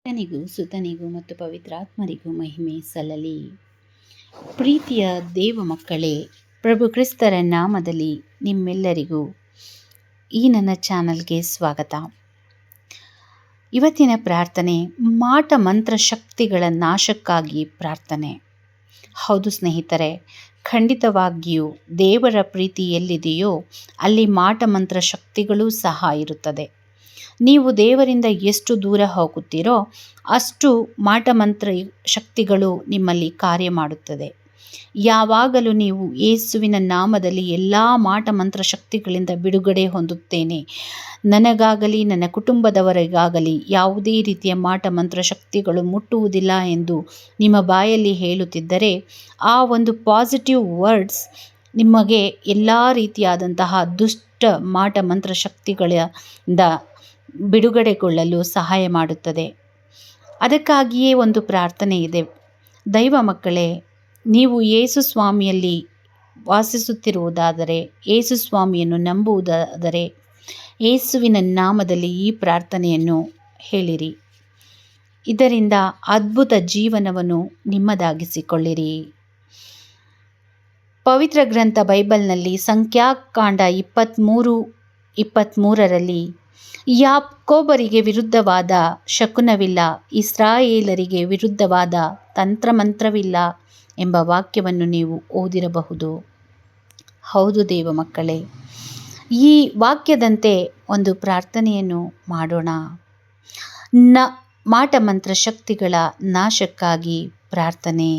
ಪಿತನಿಗೂ ಸುತನಿಗೂ ಮತ್ತು ಪವಿತ್ರಾತ್ಮರಿಗೂ ಮಹಿಮೆ ಸಲ್ಲಲಿ. ಪ್ರೀತಿಯ ದೇವ ಮಕ್ಕಳೇ, ಪ್ರಭು ಕ್ರಿಸ್ತರ ನಾಮದಲ್ಲಿ ನಿಮ್ಮೆಲ್ಲರಿಗೂ ಈ ನನ್ನ ಚಾನಲ್ಗೆ ಸ್ವಾಗತ. ಇವತ್ತಿನ ಪ್ರಾರ್ಥನೆ ಮಾಟ ಮಂತ್ರ ಶಕ್ತಿಗಳ ನಾಶಕ್ಕಾಗಿ ಪ್ರಾರ್ಥನೆ. ಹೌದು ಸ್ನೇಹಿತರೆ, ಖಂಡಿತವಾಗಿಯೂ ದೇವರ ಪ್ರೀತಿ ಎಲ್ಲಿದೆಯೋ ಅಲ್ಲಿ ಮಾಟ ಮಂತ್ರ ಶಕ್ತಿಗಳೂ ಸಹ ಇರುತ್ತದೆ. ನೀವು ದೇವರಿಂದ ಎಷ್ಟು ದೂರ ಹೋಗುತ್ತೀರೋ ಅಷ್ಟು ಮಾಟ ಮಂತ್ರ ಶಕ್ತಿಗಳು ನಿಮ್ಮಲ್ಲಿ ಕಾರ್ಯ ಮಾಡುತ್ತದೆ. ಯಾವಾಗಲೂ ನೀವು ಯೇಸುವಿನ ನಾಮದಲ್ಲಿ ಎಲ್ಲ ಮಾಟ ಮಂತ್ರ ಶಕ್ತಿಗಳಿಂದ ಬಿಡುಗಡೆ ಹೊಂದುತ್ತೇನೆ, ನನಗಾಗಲಿ ನನ್ನ ಕುಟುಂಬದವರಿಗಾಗಲಿ ಯಾವುದೇ ರೀತಿಯ ಮಾಟ ಮಂತ್ರ ಶಕ್ತಿಗಳು ಮುಟ್ಟುವುದಿಲ್ಲ ಎಂದು ನಿಮ್ಮ ಬಾಯಲ್ಲಿ ಹೇಳುತ್ತಿದ್ದರೆ, ಆ ಒಂದು ಪಾಸಿಟಿವ್ ವರ್ಡ್ಸ್ ನಿಮಗೆ ಎಲ್ಲ ರೀತಿಯಾದಂತಹ ದುಷ್ಟ ಮಾಟ ಮಂತ್ರ ಶಕ್ತಿಗಳಿಂದ ಬಿಡುಗಡೆಗೊಳ್ಳಲು ಸಹಾಯ ಮಾಡುತ್ತದೆ. ಅದಕ್ಕಾಗಿಯೇ ಒಂದು ಪ್ರಾರ್ಥನೆ ಇದೆ. ದೈವ ಮಕ್ಕಳೇ, ನೀವು ಯೇಸು ಸ್ವಾಮಿಯಲ್ಲಿ ವಾಸಿಸುತ್ತಿರುವುದಾದರೆ, ಯೇಸು ಸ್ವಾಮಿಯನ್ನು ನಂಬುವುದಾದರೆ, ಯೇಸುವಿನ ನಾಮದಲ್ಲಿ ಈ ಪ್ರಾರ್ಥನೆಯನ್ನು ಹೇಳಿರಿ. ಇದರಿಂದ ಅದ್ಭುತ ಜೀವನವನ್ನು ನಿಮ್ಮದಾಗಿಸಿಕೊಳ್ಳಿರಿ. ಪವಿತ್ರ ಗ್ರಂಥ ಬೈಬಲ್ನಲ್ಲಿ ಸಂಖ್ಯಾಕಾಂಡ 23:23ರಲ್ಲಿ ಯಾಕೋಬರಿಗೆ ವಿರುದ್ಧವಾದ ಶಕುನವಿಲ್ಲ, ಇಸ್ರಾಯೇಲರಿಗೆ ವಿರುದ್ಧವಾದ ತಂತ್ರಮಂತ್ರವಿಲ್ಲ ಎಂಬ ವಾಕ್ಯವನ್ನು ನೀವು ಓದಿರಬಹುದು. ಹೌದು ದೇವ ಮಕ್ಕಳೇ, ಈ ವಾಕ್ಯದಂತೆ ಒಂದು ಪ್ರಾರ್ಥನೆಯನ್ನು ಮಾಡೋಣ. ಮಾಟ ಮಂತ್ರ ಶಕ್ತಿಗಳ ನಾಶಕ್ಕಾಗಿ ಪ್ರಾರ್ಥನೆ.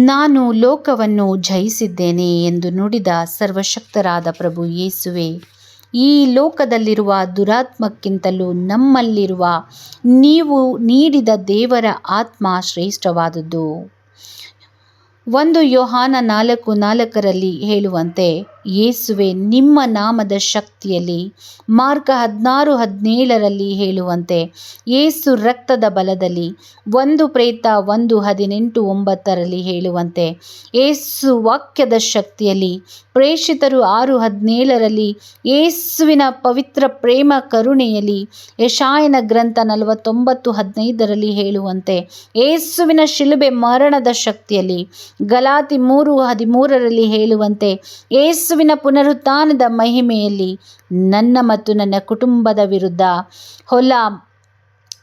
ನಾನು ಲೋಕವನ್ನು ಜಯಿಸಿದ್ದೇನೆ ಎಂದು ನುಡಿದ ಸರ್ವಶಕ್ತರಾದ ಪ್ರಭು ಯೇಸುವೆ, ಈ ಲೋಕದಲ್ಲಿರುವ ದುರಾತ್ಮಕ್ಕಿಂತಲೂ ನಮ್ಮಲ್ಲಿರುವ ನೀವು ನೀಡಿದ ದೇವರ ಆತ್ಮ ಶ್ರೇಷ್ಠವಾದುದು. 1 ಯೋಹಾನ 4:4ರಲ್ಲಿ ಹೇಳುವಂತೆ, ಯೇಸುವೆ ನಿಮ್ಮ ನಾಮದ ಶಕ್ತಿಯಲ್ಲಿ, ಮಾರ್ಕ 16:17ರಲ್ಲಿ ಹೇಳುವಂತೆ, ಯೇಸು ರಕ್ತದ ಬಲದಲ್ಲಿ, 1 ಪ್ರೇತ 1:18-9ರಲ್ಲಿ ಹೇಳುವಂತೆ, ಯೇಸು ವಾಕ್ಯದ ಶಕ್ತಿಯಲ್ಲಿ, ಪ್ರೇಷಿತರು 6:17ರಲ್ಲಿ ಯೇಸುವಿನ ಪವಿತ್ರ ಪ್ರೇಮ ಕರುಣೆಯಲ್ಲಿ, ಯೆಶಾಯನ ಗ್ರಂಥ 49:15ರಲ್ಲಿ ಹೇಳುವಂತೆ ಯೇಸುವಿನ ಶಿಲುಬೆ ಮರಣದ ಶಕ್ತಿಯಲ್ಲಿ, ಗಲಾತಿ 3:13ರಲ್ಲಿ ಹೇಳುವಂತೆ ಯೇಸುವಿನ ಪುನರುತ್ಥಾನದ ಮಹಿಮೆಯಲ್ಲಿ, ನನ್ನ ಮತ್ತು ನನ್ನ ಕುಟುಂಬದ ವಿರುದ್ಧ, ಹೊಲ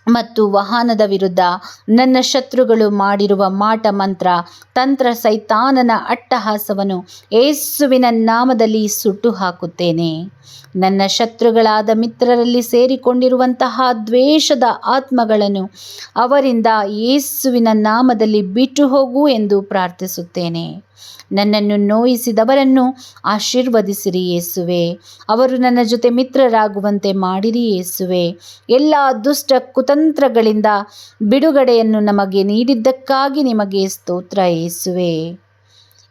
ಮತ್ತು ವಾಹನದ ವಿರುದ್ಧ ನನ್ನ ಶತ್ರುಗಳು ಮಾಡಿರುವ ಮಾಟ ಮಂತ್ರ ತಂತ್ರ ಸೈತಾನನ ಅಟ್ಟಹಾಸವನ್ನು ಯೇಸುವಿನ ನಾಮದಲ್ಲಿ ಸುಟ್ಟು ಹಾಕುತ್ತೇನೆ. ನನ್ನ ಶತ್ರುಗಳಾದ ಮಿತ್ರರಲ್ಲಿ ಸೇರಿಕೊಂಡಿರುವಂತಹ ದ್ವೇಷದ ಆತ್ಮಗಳನ್ನು ಅವರಿಂದ ಯೇಸುವಿನ ನಾಮದಲ್ಲಿ ಬಿಟ್ಟು ಹೋಗು ಎಂದು ಪ್ರಾರ್ಥಿಸುತ್ತೇನೆ. ನನ್ನನ್ನು ನೋಯಿಸಿದವರನ್ನು ಆಶೀರ್ವದಿಸಿರಿ ಯೇಸುವೆ, ಅವರು ನನ್ನ ಜೊತೆ ಮಿತ್ರರಾಗುವಂತೆ ಮಾಡಿರಿ ಯೇಸುವೆ. ಎಲ್ಲ ದುಷ್ಟ ಕುತಂತ್ರಗಳಿಂದ ಬಿಡುಗಡೆಯನ್ನು ನಮಗೆ ನೀಡಿದ್ದಕ್ಕಾಗಿ ನಿಮಗೆ ಸ್ತೋತ್ರ ಯೇಸುವೆ.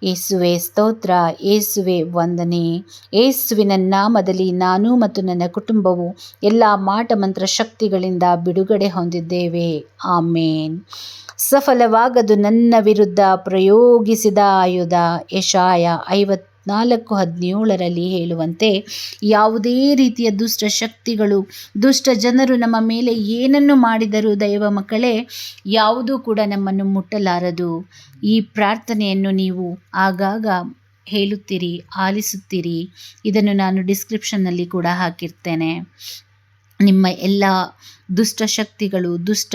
ಯೇಸುವೆ ಸ್ತೋತ್ರ, ಯೇಸುವೆ ವಂದನೆ. ಯೇಸುವಿನ ನಾಮದಲ್ಲಿ ನಾನು ಮತ್ತು ನನ್ನ ಕುಟುಂಬವು ಎಲ್ಲ ಮಾಟ ಮಂತ್ರ ಶಕ್ತಿಗಳಿಂದ ಬಿಡುಗಡೆ ಹೊಂದಿದ್ದೇವೆ. ಆಮೇನ್. ಸಫಲವಾಗದು ನನ್ನ ವಿರುದ್ಧ ಪ್ರಯೋಗಿಸಿದ ಆಯುಧ. ಯೆಶಾಯ 54:17ರಲ್ಲಿ ಹೇಳುವಂತೆ, ಯಾವುದೇ ರೀತಿಯ ದುಷ್ಟ ಶಕ್ತಿಗಳು, ದುಷ್ಟ ಜನರು ನಮ್ಮ ಮೇಲೆ ಏನನ್ನು ಮಾಡಿದರೂ ದೈವ ಮಕ್ಕಳೇ, ಯಾವುದೂ ಕೂಡ ನಮ್ಮನ್ನು ಮುಟ್ಟಲಾರದು. ಈ ಪ್ರಾರ್ಥನೆಯನ್ನು ನೀವು ಆಗಾಗ ಹೇಳುತ್ತೀರಿ, ಆಲಿಸುತ್ತೀರಿ. ಇದನ್ನು ನಾನು ಡಿಸ್ಕ್ರಿಪ್ಷನ್ನಲ್ಲಿ ಕೂಡ ಹಾಕಿರ್ತೇನೆ. ನಿಮ್ಮ ಎಲ್ಲ ದುಷ್ಟ ಶಕ್ತಿಗಳು, ದುಷ್ಟ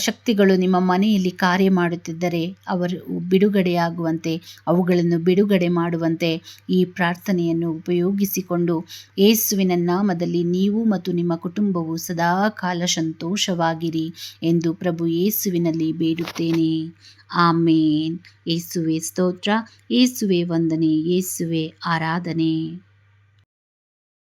ಶಕ್ತಿಗಳು ನಿಮ್ಮ ಮನೆಯಲ್ಲಿ ಕಾರ್ಯ ಮಾಡುತ್ತಿದ್ದರೆ ಅವರು ಬಿಡುಗಡೆಯಾಗುವಂತೆ, ಅವುಗಳನ್ನು ಬಿಡುಗಡೆ ಮಾಡುವಂತೆ ಈ ಪ್ರಾರ್ಥನೆಯನ್ನು ಉಪಯೋಗಿಸಿಕೊಂಡು ಯೇಸುವಿನ ನಾಮದಲ್ಲಿ ನೀವು ಮತ್ತು ನಿಮ್ಮ ಕುಟುಂಬವು ಸದಾ ಕಾಲ ಸಂತೋಷವಾಗಿರಿ ಎಂದು ಪ್ರಭು ಯೇಸುವಿನಲ್ಲಿ ಬೇಡುತ್ತೇನೆ. ಆಮೇನ್. ಯೇಸುವೆ ಸ್ತೋತ್ರ, ಯೇಸುವೆ ವಂದನೆ, ಯೇಸುವೆ ಆರಾಧನೆ.